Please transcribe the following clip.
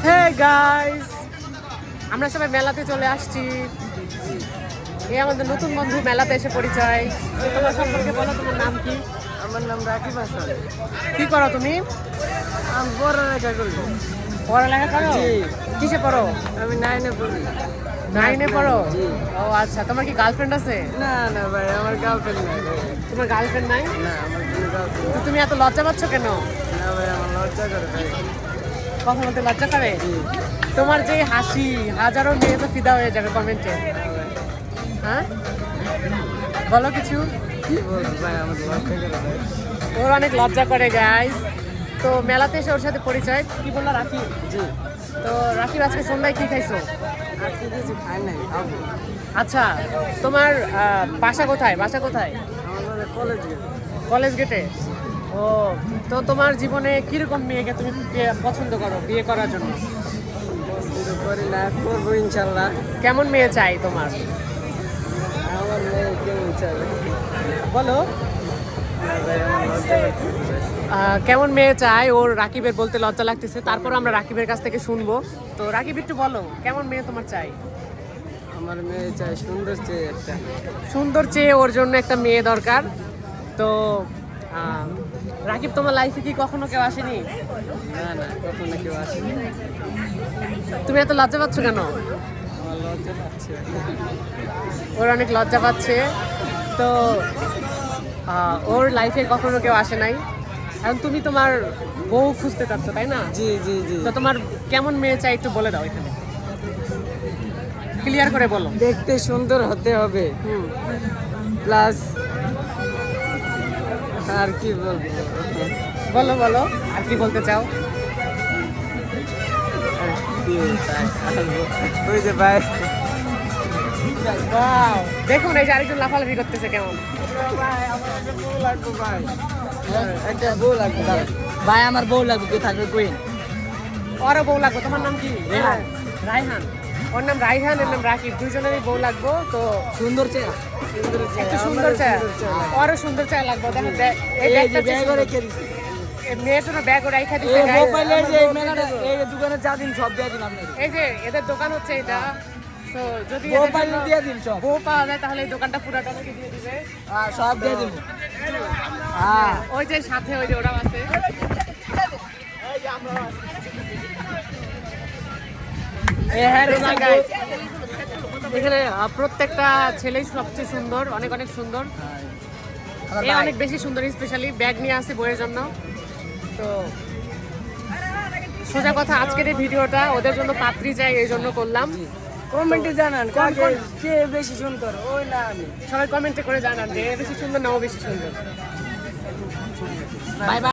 Hey guys, আমরা সবাই মেলাতে চলে আসছি। এই আমাদের নতুন বন্ধু মেলাতে এসে পরিচয়। তোমার সম্পর্কে বলো, তোমার নাম কি? আমার নাম রাকিব হাসান। কি করো তুমি? আমি পড়ালেখা করি। পড়ালেখা করো? জি। কিসে পড়ো? আমি 9-এ পড়ি। 9-এ পড়ো? জি। ও আচ্ছা, তোমার কি গার্লফ্রেন্ড আছে? না না ভাই, আমার গার্লফ্রেন্ড নাই ভাই। তোমার গার্লফ্রেন্ড নাই? না, আমার কোনো গার্লফ্রেন্ড তো তুমি এত লজ্জা পাচ্ছ কেন? না ভাই, আমার লজ্জা করে ভাই। কথা বলতে লজ্জা করে? জি। তোমার যে হাসি, হাজারো মেয়ে তো ফিদা হয়ে যাবে কমেন্টে। হ্যাঁ, বলো কিছু। কি বলবো ভাই, আমার লজ্জা করে ভাই। ওর অনেক লজ্জা করে গাইস। তো মেলাতে এসে ওর সাথে পরিচয়। কি বললো রাকিব? জি। তো রাকিব, আজকে সন্ধ্যায় কি খাইছো? আজকে কিছু খাই নাই, খাবো। আচ্ছা, তোমার বাসা কোথায়? বাসা কোথায়? আমাদের কলেজ গেছে। কলেজ গেটে? ও, তো তোমার জীবনে কিরকম মেয়েকে তুমি পছন্দ করো বিয়ে করার জন্য? পছন্দ করি না, করবো ইনশাল্লাহ। কেমন মেয়ে চাই তোমার? আমার মেয়ে কেমন চাবে? বলো। না ভাই, আমার লজ্জা লাগতেছে ভাই। কেমন মেয়ে চাই? ওর রাকিবের বলতে লজ্জা লাগতেছে, তারপর আমরা রাকিবের কাছ থেকে শুনবো। তো রাকিব, একটু বলো কেমন মেয়ে তোমার চাই? আমার মেয়ে চাই সুন্দর চেয়ে একটা। সুন্দর চেয়ে ওর জন্য একটা মেয়ে দরকার। তো রাকিব, তোমার লাইফে কি কখনো কেউ আসেনি? না না, কখনো কেউ আসেনি। তুমি এত লজ্জা পাচ্ছ কেন? আমার লজ্জা পাচ্ছে। ওর অনেক লজ্জা পাচ্ছে। তো ওর লাইফে কখনো কেউ আসে নাই। এখন তুমি তোমার বউ খুঁজতে চাচ্ছ, তাই না? জি জি জি। তো তোমার কেমন মেয়ে চাই একটু বলে দাও, এখানে ক্লিয়ার করে বলো। দেখতে সুন্দর হতে হবে, হুম। প্লাস আর কি বলবো। বলো বলো, আর কি বলতে চাও? ওই যে ভাই, Wow! দেখুন, এই যে আরেকজন লাফালাফি করতেছে কেমন। ভাই আমার একটা বউ লাগবে ভাই। একটা বউ লাগবে ভাই, আমার বউ লাগবে। কে থাকবে কুইন? ওরও বউ লাগবে। তোমার নাম কি? রেহান। রায়হান। ওর নাম রায়হান, এর নাম রাকিব। দুইজনেরই বউ লাগবো। তো সুন্দর চেহারা। একটু সুন্দর চায়, ওরও সুন্দর চায় লাগবে। দেখো এই ব্যাগটা ব্যাগ করে কে দিছে? মেয়েটার ব্যাগ ওরা রেখা দিছে এই guys। মোবাইলের যে মেলাটা, এই দোকানে যা দিন সব দিয়ে দিন আপনাদের। এই যে এদের দোকান হচ্ছে এটা। তো যদি মোবাইল দিয়ে দিন সব। বউ পাওয়া যায় তাহলে এই দোকানটা পুরাটা নাকি দিয়ে দিবে। হ্যাঁ, সব দিয়ে দিন। হ্যাঁ, ওই যে সাথে ওই যে ওরাও আছে। দেখছেন guys? এখানে প্রত্যেকটা ছেলেই সবচেয়ে সুন্দর, অনেক অনেক সুন্দর। এই অনেক বেশি সুন্দর, স্পেশালি ব্যাগ নিয়ে আসছে বইয়ের জন্য। তো সোজা কথা, আজকের এই ভিডিওটা ওদের জন্য পাত্রী চাই, এই জন্য করলাম। কমেন্টে জানান কে বেশি সুন্দর, ওই না আমি। সবাই কমেন্টে করে জানান যে এ বেশি সুন্দর না ও বেশি সুন্দর। Bye bye.